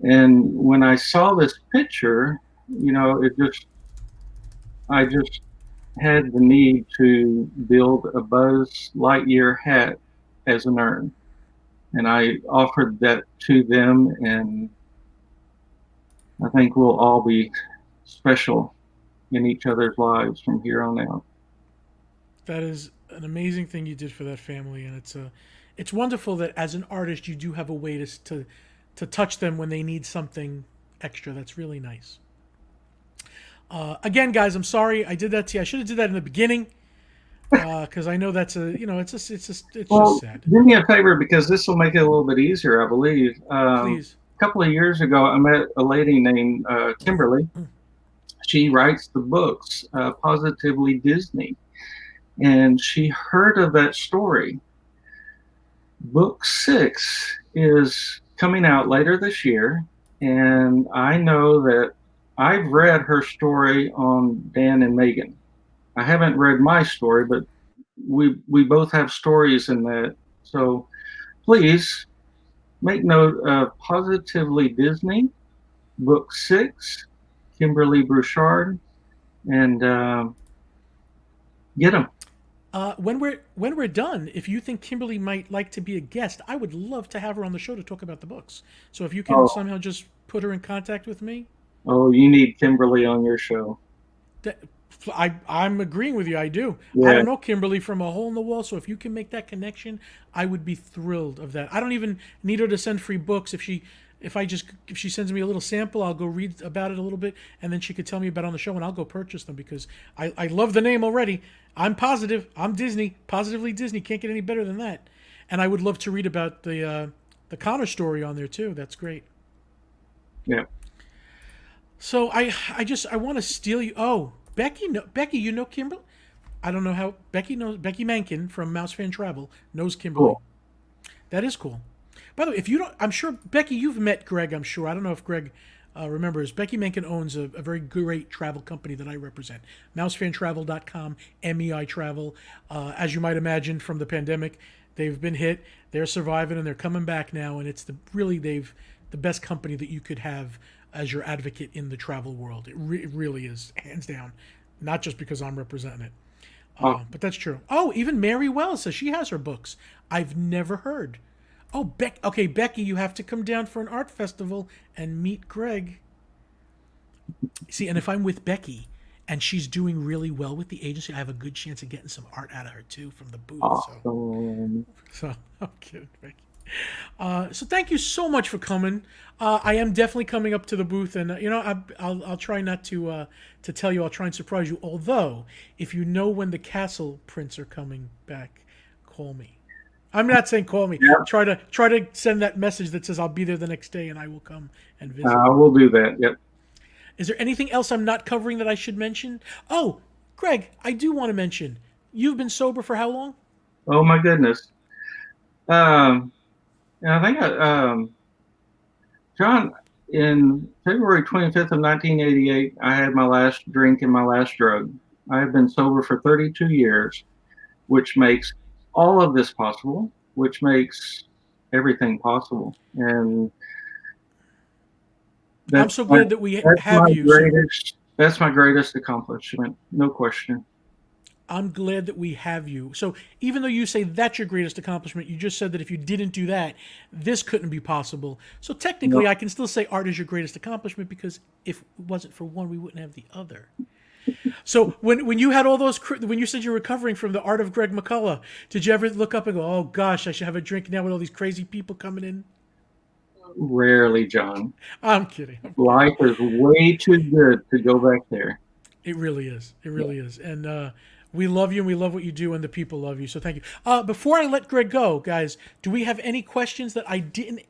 And when I saw this picture, I just had the need to build a Buzz Lightyear hat as an urn. And I offered that to them, and I think we'll all be special in each other's lives from here on out. That is an amazing thing you did for that family, and it's wonderful that as an artist you do have a way to touch them when they need something extra. That's really nice. Again, guys, I'm sorry I did that to you. I should have did that in the beginning because I know that's it's just sad. Do me a favor because this will make it a little bit easier, I believe. Please. A couple of years ago, I met a lady named Kimberly. She writes the books, Positively Disney. And she heard of that story. Book 6 is coming out later this year, and I know that I've read her story on Dan and Megan. I haven't read my story, but we both have stories in that. So please make note of Positively Disney, Book 6, Kimberly Bouchard, and get them. When we're done, if you think Kimberly might like to be a guest, I would love to have her on the show to talk about the books. So if you can somehow just put her in contact with me. Oh, you need Kimberly on your show. I'm agreeing with you. I do. I Yeah. don't know Kimberly from a hole in the wall, so if you can make that connection, I would be thrilled of that. I don't even need her to send free books. If she sends me a little sample, I'll go read about it a little bit, and then she could tell me about it on the show, and I'll go purchase them because I love the name already. I'm positive. I'm Disney. Positively Disney. Can't get any better than that. And I would love to read about the Connor story on there too. That's great. Yeah. So I want to steal you. Oh, Becky, you know Kimberly? I don't know how Becky knows. Becky Mankin from Mouse Fan Travel knows Kimberly. Cool. That is cool. By the way, if you don't, I'm sure Becky, you've met Greg. I'm sure. I don't know if Greg remembers. Becky Mankin owns a very great travel company that I represent. MouseFanTravel.com, MEI Travel. As you might imagine, from the pandemic, they've been hit. They're surviving and they're coming back now. And it's the best company that you could have as your advocate in the travel world. It really is, hands down. Not just because I'm representing it. But that's true. Oh, even Mary Wells says she has her books. I've never heard. Oh, okay, Becky, you have to come down for an art festival and meet Greg. See, and if I'm with Becky and she's doing really well with the agency, I have a good chance of getting some art out of her too from the booth. Awesome. So I'm kidding, Becky. So thank you so much for coming. I am definitely coming up to the booth, and I'll try not to tell you. I'll try and surprise you. Although, if you know when the Castle prints are coming back, call me. I'm not saying call me. Yep. Try to send that message that says I'll be there the next day, and I will come and visit. We'll do that. Yep. Is there anything else I'm not covering that I should mention? Oh, Greg, I do want to mention. You've been sober for how long? Oh my goodness. I think John, in February 25th of 1988, I had my last drink and my last drug. I have been sober for 32 years, which makes all of this possible, which makes everything possible. And I'm so glad that we have you. That's my greatest accomplishment, no question. I'm glad that we have you. So even though you say that's your greatest accomplishment, you just said that if you didn't do that, this couldn't be possible. So technically, I can still say art is your greatest accomplishment because if it wasn't for one, we wouldn't have the other. So when you had all those, when you said you're recovering from the art of Greg McCullough, did you ever look up and go, oh gosh, I should have a drink now with all these crazy people coming in? Rarely, John. I'm kidding. Life is way too good to go back there. It really is. It really is. And we love you and we love what you do and the people love you. So thank you. Before I let Greg go, guys, do we have any questions that I didn't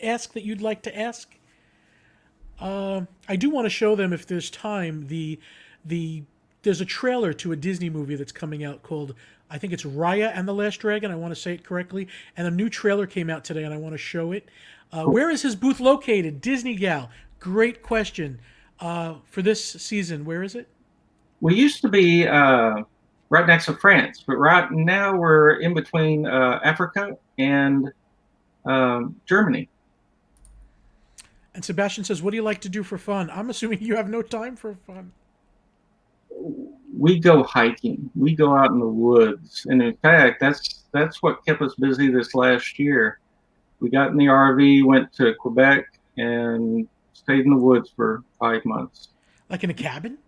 ask that you'd like to ask? I do want to show them, if there's time, there's a trailer to a Disney movie that's coming out called, I think it's Raya and the Last Dragon. I want to say it correctly. And a new trailer came out today and I want to show it. Where is his booth located? Disney Gal. Great question. For this season, where is it? We used to be right next to France, but right now we're in between Africa and Germany. And Sebastian says, what do you like to do for fun? I'm assuming you have no time for fun. We go hiking. We go out in the woods. And in fact, that's what kept us busy this last year. We got in the RV, went to Quebec, and stayed in the woods for 5 months. Like in a cabin?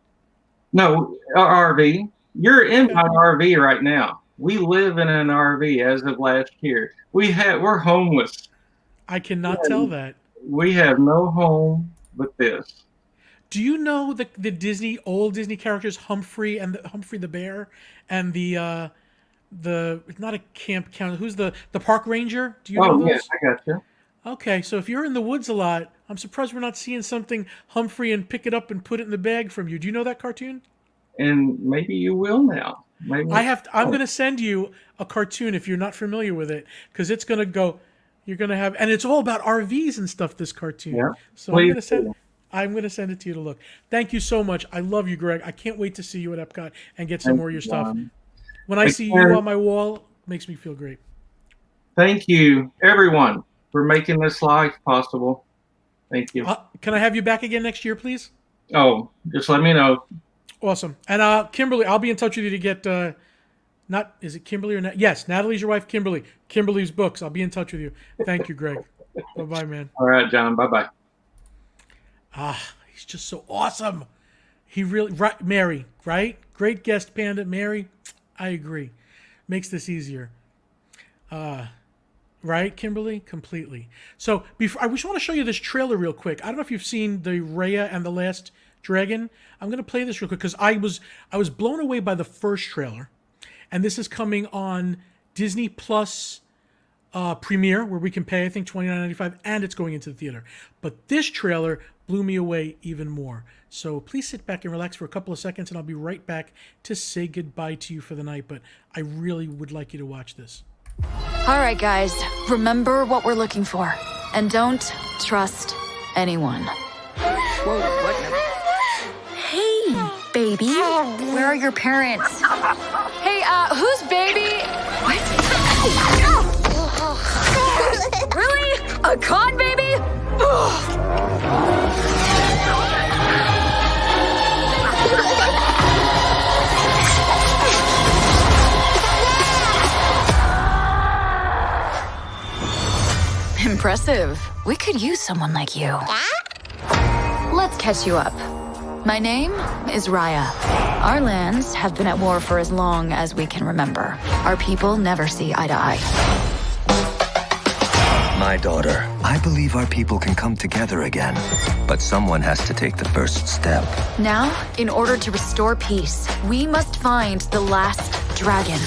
No, RV. You're in my RV right now. We live in an RV as of last year. We're homeless. I cannot tell that. We have no home but this. Do you know the old Disney characters, Humphrey and Humphrey the Bear, and the it's not a camp counselor. Who's the park ranger? Do you know those? Oh, yes, I got you. Okay, so if you're in the woods a lot, I'm surprised we're not seeing something Humphrey and pick it up and put it in the bag from you. Do you know that cartoon? And maybe you will now. Maybe. I'm going to send you a cartoon if you're not familiar with it, because it's going to go. You're going to have, and it's all about RVs and stuff. This cartoon. Yeah. So I'm going to send it to you to look. Thank you so much. I love you, Greg. I can't wait to see you at Epcot and get some more of your stuff. When I see you on my wall, it makes me feel great. Thank you, everyone, for making this life possible. Thank you. Can I have you back again next year, please? Oh, just let me know. Awesome. And Kimberly, I'll be in touch with you to get, is it Kimberly or not? Yes, Natalie's your wife, Kimberly. Kimberly's books. I'll be in touch with you. Thank you, Greg. Bye-bye, man. All right, John. Bye-bye. He's just so awesome. He really, right, Mary, right? Great guest, Panda. Mary, I agree. Makes this easier. Right, Kimberly? Completely. So I just want to show you this trailer real quick. I don't know if you've seen the Raya and the Last Dragon. I'm going to play this real quick because I was blown away by the first trailer. And this is coming on Disney Plus premiere, where we can pay, I think, $29.95, and it's going into the theater. But this trailer blew me away even more. So please sit back and relax for a couple of seconds, and I'll be right back to say goodbye to you for the night. But I really would like you to watch this. All right, guys, remember what we're looking for. And don't trust anyone. Whoa, what? Hey, baby. Where are your parents? Hey, who's baby? What? Really? A con baby? Impressive. We could use someone like you. Let's catch you up. My name is Raya. Our lands have been at war for as long as we can remember. Our people never see eye to eye. My daughter, I believe our people can come together again. But someone has to take the first step. Now, in order to restore peace, we must find the last dragon.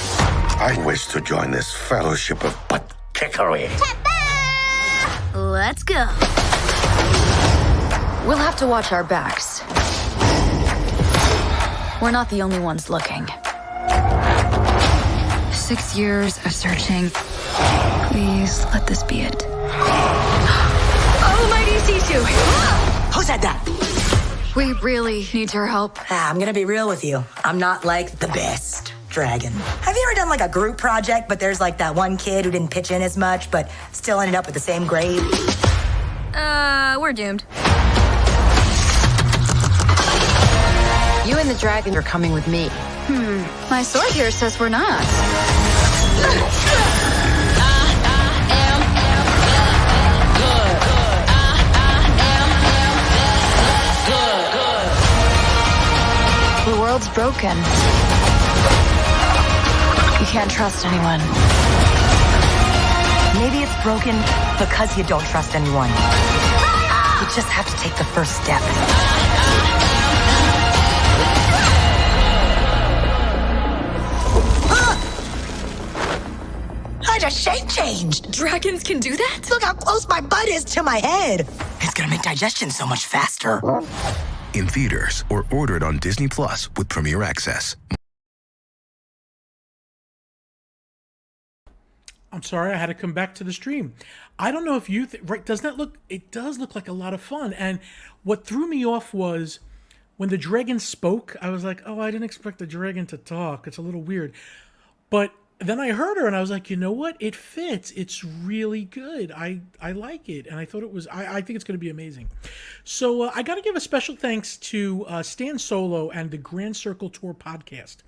I wish to join this fellowship of butt kickery. Let's go. We'll have to watch our backs. We're not the only ones looking. 6 years of searching. Please let this be it. Oh, mighty Sisu! Who said that? We really need your help. I'm gonna be real with you. I'm not like the best dragon. Have you ever done like a group project, but there's like that one kid who didn't pitch in as much, but still ended up with the same grade? We're doomed. You and the dragon are coming with me. My sword here says we're not. The world's broken. You can't trust anyone. Maybe it's broken because you don't trust anyone. You just have to take the first step. I just shape changed. Dragons can do that? Look how close my butt is to my head. It's gonna make digestion so much faster. In theaters or ordered on Disney Plus with Premier Access. I'm sorry, I had to come back to the stream. I don't know if you right? Doesn't that look? It does look like a lot of fun. And what threw me off was when the dragon spoke. I was like, oh, I didn't expect the dragon to talk. It's a little weird. But then I heard her, and I was like, you know what? It fits. It's really good. I like it, and I thought it was. I think it's going to be amazing. So I got to give a special thanks to Stan Solo and the Grand Circle Tour podcast.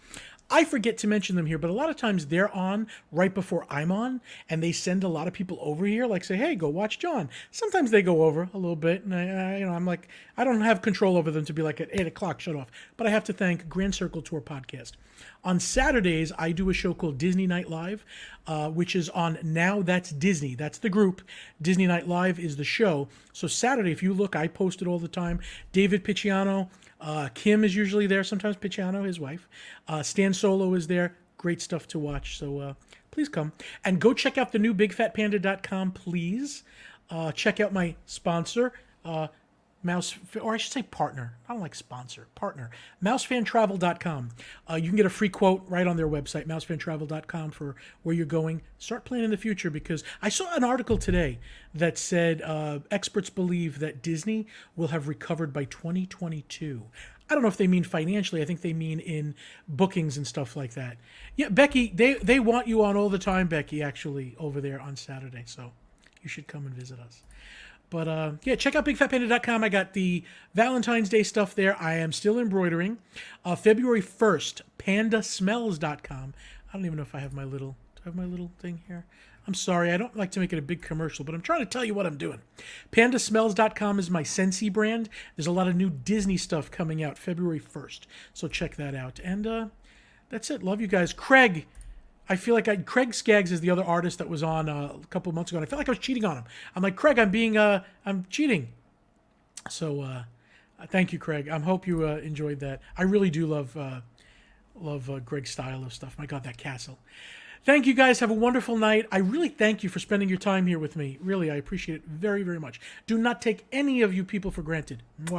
I forget to mention them here, but a lot of times they're on right before I'm on, and they send a lot of people over here, like say, hey, go watch John. Sometimes they go over a little bit, and I'm like, I don't have control over them to be like at 8 o'clock, shut off. But I have to thank Grand Circle Tour Podcast. On Saturdays, I do a show called Disney Night Live, which is on Now That's Disney. That's the group. Disney Night Live is the show. So Saturday, if you look, I post it all the time. David Picciano, Kim is usually there, sometimes Picciano, his wife. Stan Solo is there. Great stuff to watch. So please come. And go check out the new bigfatpanda.com, please. Check out my sponsor, or I should say partner. I don't like sponsor. Partner. MouseFanTravel.com. You can get a free quote right on their website, MouseFanTravel.com, for where you're going. Start planning in the future, because I saw an article today that said experts believe that Disney will have recovered by 2022. I don't know if they mean financially. I think they mean in bookings and stuff like that. Yeah, Becky, they want you on all the time, Becky, actually, over there on Saturday. So you should come and visit us. But yeah, check out bigfatpanda.com. I got the Valentine's Day stuff there. I am still embroidering. February 1st, pandasmells.com. I don't even know if I have my little thing here. I'm sorry, I don't like to make it a big commercial, but I'm trying to tell you what I'm doing. Pandasmells.com is my Scentsy brand. There's a lot of new Disney stuff coming out February 1st, so check that out. And that's it. Love you guys. Craig, I feel like Craig Skaggs is the other artist that was on a couple of months ago, and I felt like I was cheating on him. I'm like, Craig, I'm cheating. So thank you, Craig. I hope you enjoyed that. I really do love Greg's style of stuff. My God, that castle. Thank you guys. Have a wonderful night. I really thank you for spending your time here with me. Really, I appreciate it very, very much. Do not take any of you people for granted. Mwah.